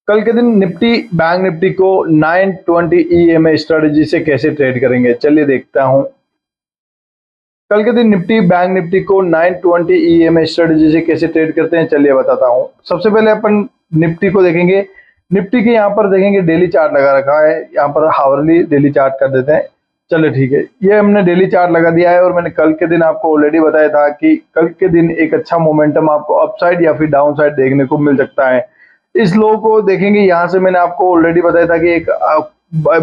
कल के दिन निफ्टी बैंक निफ्टी को 920 ईएमए स्ट्रेटजी से कैसे ट्रेड करेंगे, चलिए देखता हूं। कल के दिन निफ्टी बैंक निफ्टी को 920 ईएमए स्ट्रेटजी से कैसे ट्रेड करते हैं, चलिए बताता हूं। सबसे पहले अपन निफ्टी को देखेंगे। निफ्टी के यहाँ पर देखेंगे डेली चार्ट लगा रखा है, यहाँ पर हावरली डेली चार्ट कर देते हैं। चलिए ठीक है, ये हमने डेली चार्ट लगा दिया है और मैंने कल के दिन आपको ऑलरेडी बताया था कि कल के दिन एक अच्छा मोमेंटम आपको अपसाइड या फिर डाउन साइड देखने को मिल सकता है। इस लो को देखेंगे, यहाँ से मैंने आपको ऑलरेडी बताया था कि एक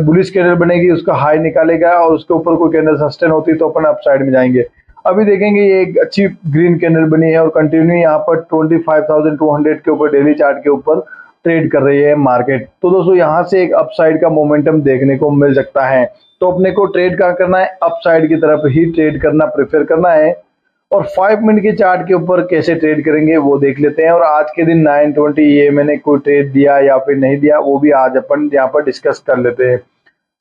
बुलिश कैंडल बनेगी, उसका हाई निकालेगा और उसके ऊपर कोई कैंडल सस्टेन होती है तो अपन अपसाइड में जाएंगे। अभी देखेंगे ये एक अच्छी ग्रीन कैंडल बनी है और कंटिन्यू यहाँ पर 25,200 के ऊपर डेली चार्ट के ऊपर ट्रेड कर रही है मार्केट। तो दोस्तों यहाँ से एक अपसाइड का मोमेंटम देखने को मिल सकता है। तो अपने को ट्रेड कहाँ करना है, अपसाइड की तरफ ही ट्रेड करना प्रेफर करना है। और 5 मिनट के चार्ट के ऊपर कैसे ट्रेड करेंगे वो देख लेते हैं। और आज के दिन 920 ये मैंने कोई ट्रेड दिया या फिर नहीं दिया वो भी आज अपन यहाँ पर डिस्कस कर लेते हैं।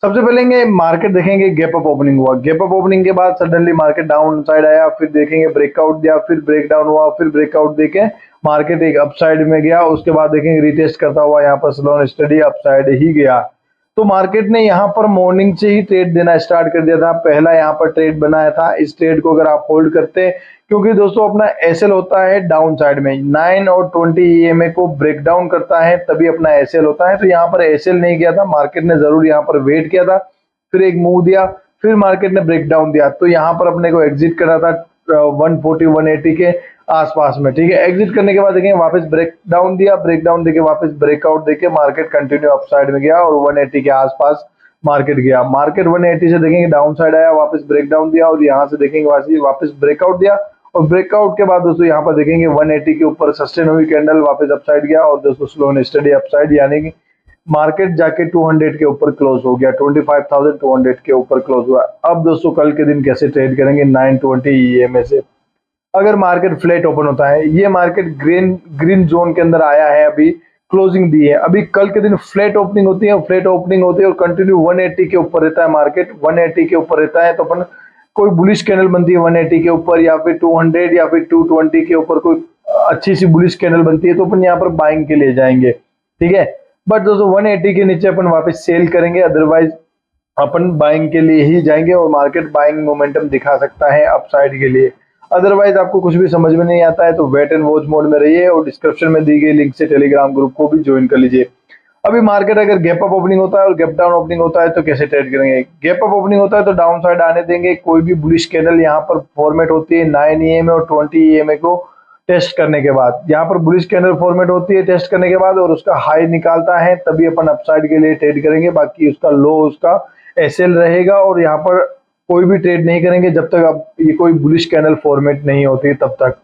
सबसे पहले मार्केट देखेंगे, गैप अप ओपनिंग हुआ, गैप अप ओपनिंग के बाद सडनली मार्केट डाउन साइड आया, फिर देखेंगे ब्रेकआउट दिया, फिर ब्रेक डाउन हुआ, फिर ब्रेकआउट देके मार्केट एक अपसाइड में गया। उसके बाद देखेंगे रिटेस्ट करता हुआ यहाँ पर स्लो एंड स्टडी अपसाइड ही गया। तो मार्केट ने यहाँ पर मॉर्निंग से ही ट्रेड देना स्टार्ट कर दिया था। पहला यहाँ पर ट्रेड बनाया था, इस ट्रेड को अगर आप होल्ड करते हैं, क्योंकि दोस्तों अपना एसएल होता है डाउन साइड में, 9 और 20 ईएमए को ब्रेक डाउन करता है तभी अपना एसएल होता है। तो यहाँ पर एसएल नहीं किया था, मार्केट ने जरूर यहाँ पर वेट किया था, फिर एक मूव दिया, फिर मार्केट ने ब्रेक डाउन दिया। तो यहाँ पर अपने को एग्जिट करना था 140 180 के आसपास में, ठीक है। एग्जिट करने के बाद देखेंगे वापस ब्रेक डाउन दिया, ब्रेक डाउन देके वापस ब्रेकआउट देके मार्केट कंटिन्यू अपसाइड में गया और 180 के आसपास मार्केट गया। मार्केट 180 से देखेंगे डाउन साइड आया, वापस ब्रेक डाउन दिया और यहाँ से देखेंगे वापस ब्रेकआउट दिया। और ब्रेकआउट के बाद दोस्तों यहाँ पर देखेंगे 180 के ऊपर सस्टेन हुई कैंडल, वापस अपसाइड गया और दोस्तों स्लो एंड स्टडी अपसाइड, यानी कि मार्केट जाके 200 के ऊपर क्लोज हो गया, 25,200 के ऊपर क्लोज हुआ। अब दोस्तों कल के दिन कैसे ट्रेड करेंगे 920 ईएमए से। अगर मार्केट फ्लैट ओपन होता है, ये मार्केट ग्रीन जोन के अंदर आया है, अभी क्लोजिंग दी है, अभी कल के दिन फ्लैट ओपनिंग होती है, फ्लैट ओपनिंग होती है और कंटिन्यू 180 के ऊपर रहता है, मार्केट 180 के ऊपर रहता है, तो अपन कोई बुलिश कैंडल बनती है 180 के ऊपर या फिर 200 या फिर 220 के ऊपर कोई अच्छी सी बुलिश कैंडल बनती है तो अपन यहाँ पर बाइंग के लिए जाएंगे, ठीक है। बट दोस्तों 180 के नीचे अपन वापस सेल करेंगे, अदरवाइज अपन बाइंग के लिए ही जाएंगे और मार्केट बाइंग मोमेंटम दिखा सकता है अपसाइड के लिए। अदरवाइज आपको कुछ भी समझ में नहीं आता है तो वेट एंड वॉच मोड में रहिए और डिस्क्रिप्शन में दी गई लिंक से टेलीग्राम ग्रुप को भी ज्वाइन कर लीजिए। अभी मार्केट अगर गैप अप ओपनिंग होता है और गैप डाउन ओपनिंग होता है तो कैसे ट्रेड करेंगे। गैप अप ओपनिंग होता है तो डाउन साइड आने देंगे, कोई भी बुलिश कैंडल यहाँ पर फॉर्मेट होती है 9 ईएमए और 20 ईएमए को टेस्ट करने के बाद, यहाँ पर बुलिश कैंडल फॉर्मेट होती है टेस्ट करने के बाद और उसका हाई निकालता है तभी अपन अपसाइड के लिए ट्रेड करेंगे, बाकी उसका लो उसका एसएल रहेगा और यहाँ पर कोई भी ट्रेड नहीं करेंगे जब तक अब ये कोई बुलिश कैंडल फॉर्मेट नहीं होती तब तक।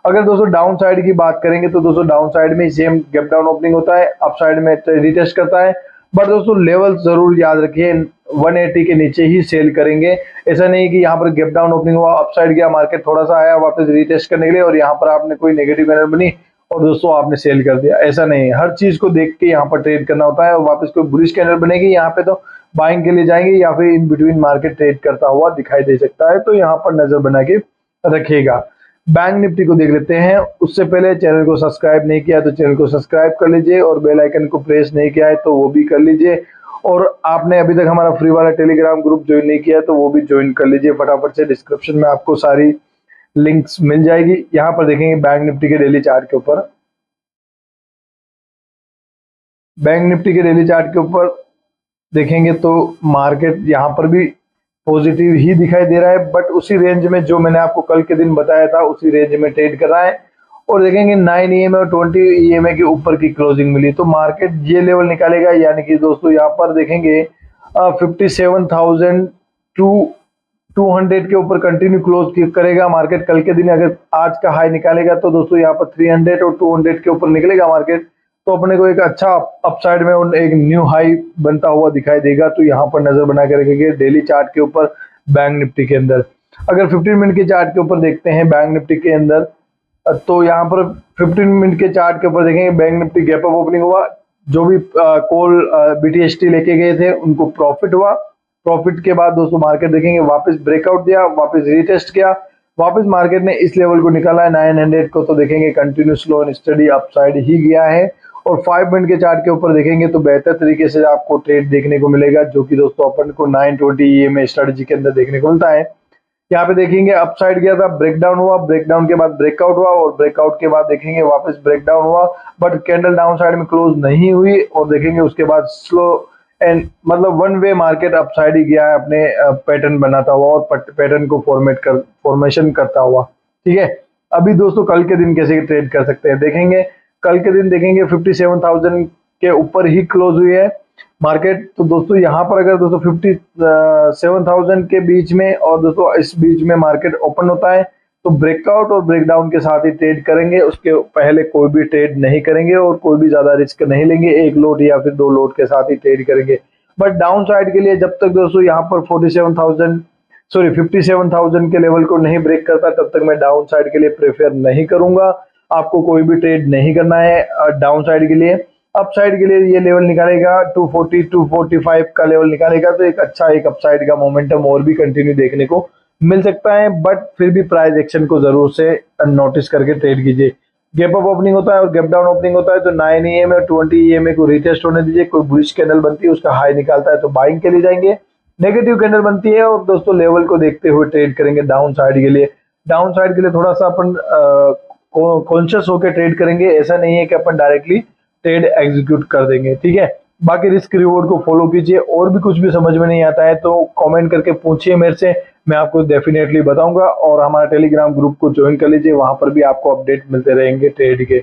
अगर दोस्तों डाउन साइड की बात करेंगे तो दोस्तों डाउन साइड में सेम गैप डाउन ओपनिंग होता है, अप साइड में रिटेस्ट करता है, बट दोस्तों लेवल जरूर याद रखिए 180 के नीचे ही सेल करेंगे। ऐसा नहीं कि यहाँ पर गैप डाउन ओपनिंग हुआ, अप साइड गया, मार्केट थोड़ा सा आया वापस रिटेस्ट करने के लिए और यहाँ पर आपने कोई नेगेटिव कैंडल बनी और दोस्तों आपने सेल कर दिया, ऐसा नहीं है। हर चीज को देख के यहाँ पर ट्रेड करना होता है और वापस कोई बुलिश कैंडल बनेगी यहाँ पे तो बाइंग के लिए जाएंगे या फिर इन बिटवीन मार्केट ट्रेड करता हुआ दिखाई दे सकता है, तो यहाँ पर नजर बना के रखिएगा। बैंक निफ्टी को देख लेते हैं। उससे पहले चैनल को सब्सक्राइब नहीं किया तो चैनल को सब्सक्राइब कर लीजिए और बेल आइकन को प्रेस नहीं किया है तो वो भी कर लीजिए। और आपने अभी तक हमारा फ्री वाला टेलीग्राम ग्रुप ज्वाइन नहीं किया तो वो भी ज्वाइन कर लीजिए फटाफट से, डिस्क्रिप्शन में आपको सारी लिंक्स मिल जाएगी। यहाँ पर देखेंगे बैंक निफ्टी के डेली चार्ट के ऊपर, बैंक निफ्टी के डेली चार्ट के ऊपर देखेंगे तो मार्केट यहाँ पर भी पॉजिटिव ही दिखाई दे रहा है, बट उसी रेंज में जो मैंने आपको कल के दिन बताया था उसी रेंज में ट्रेड कर रहा है। और देखेंगे 9 ईएमए और 20 ईएमए के ऊपर की क्लोजिंग मिली तो मार्केट ये लेवल निकालेगा, यानी कि दोस्तों यहाँ पर देखेंगे 57,200 के ऊपर कंटिन्यू क्लोज करेगा मार्केट। कल के दिन अगर आज का हाई निकालेगा तो दोस्तों यहाँ पर 300 और 200 के ऊपर निकलेगा मार्केट, तो अपने को एक अच्छा अपसाइड में एक न्यू हाई बनता हुआ दिखाई देगा। तो यहाँ पर नजर बना के रखेंगे डेली चार्ट के ऊपर बैंक निफ्टी के अंदर। अगर 15 मिनट के चार्ट के ऊपर देखते हैं बैंक निफ्टी के अंदर तो यहाँ पर 15 मिनट के चार्ट के ऊपर देखेंगे bank Nifty gap up opening हुआ, जो भी कॉल बीटीएसटी लेके गए थे उनको प्रॉफिट हुआ, प्रॉफिट के बाद दोस्तों मार्केट देखेंगे वापस ब्रेकआउट दिया, वापस रीटेस्ट किया, वापस मार्केट ने इस लेवल को निकाला है 900 को, तो देखेंगे continue slow and study upside ही गया है और 5 मिनट के चार्ट के ऊपर देखेंगे तो बेहतर तरीके से आपको ट्रेड देखने को मिलेगा, जो कि दोस्तों अपन को 920 ईएमए स्ट्रेटजी के अंदर देखने को मिलता है। यहाँ पे देखेंगे अपसाइड गया था, ब्रेकडाउन हुआ, ब्रेकडाउन के बाद ब्रेकआउट हुआ और ब्रेकआउट के बाद देखेंगे वापस ब्रेकडाउन हुआ, बट कैंडल डाउन साइड में क्लोज नहीं हुई और देखेंगे उसके बाद स्लो एंड मतलब वन वे मार्केट अपसाइड ही गया है अपने पैटर्न बनाता हुआ और पैटर्न को फॉर्मेशन करता हुआ। ठीक है, अभी दोस्तों कल के दिन कैसे ट्रेड कर सकते हैं देखेंगे। कल के दिन देखेंगे 57,000 के ऊपर ही क्लोज हुई है मार्केट। तो दोस्तों यहाँ पर अगर दोस्तों 57,000 के बीच में और दोस्तों इस बीच में मार्केट ओपन होता है तो ब्रेकआउट और ब्रेकडाउन के साथ ही ट्रेड करेंगे, उसके पहले कोई भी ट्रेड नहीं करेंगे और कोई भी ज्यादा रिस्क नहीं लेंगे, एक लोट या फिर 2 लोट के साथ ही ट्रेड करेंगे। बट डाउन साइड के लिए जब तक दोस्तों यहाँ पर 57,000 के लेवल को नहीं ब्रेक करता तब तक मैं डाउन साइड के लिए प्रेफर नहीं करूंगा। आपको कोई भी ट्रेड नहीं करना है डाउन साइड के लिए। अप साइड के लिए ये लेवल निकालेगा 240 245 का लेवल निकालेगा तो एक अच्छा एक अपसाइड का मोमेंटम और भी कंटिन्यू देखने को मिल सकता है, बट फिर भी प्राइस एक्शन को जरूर से नोटिस करके ट्रेड कीजिए। गैप अप ओपनिंग होता है और गैप डाउन ओपनिंग होता है तो 9 ईएमए और 20 ईएमए को रिटेस्ट होने दीजिए। कोई बुलिश कैंडल बनती है उसका हाई निकालता है तो बाइंग के लिए जाएंगे, नेगेटिव कैंडल बनती है और दोस्तों लेवल को देखते हुए ट्रेड करेंगे। डाउन साइड के लिए थोड़ा सा अपन कॉन्शियस होकर ट्रेड करेंगे, ऐसा नहीं है कि अपन डायरेक्टली ट्रेड एग्जीक्यूट कर देंगे। ठीक है, बाकी रिस्क रिवॉर्ड को फॉलो कीजिए। और भी कुछ भी समझ में नहीं आता है तो कमेंट करके पूछिए मेरे से, मैं आपको डेफिनेटली बताऊंगा। और हमारा टेलीग्राम ग्रुप को ज्वाइन कर लीजिए, वहां पर भी आपको अपडेट मिलते रहेंगे ट्रेड के।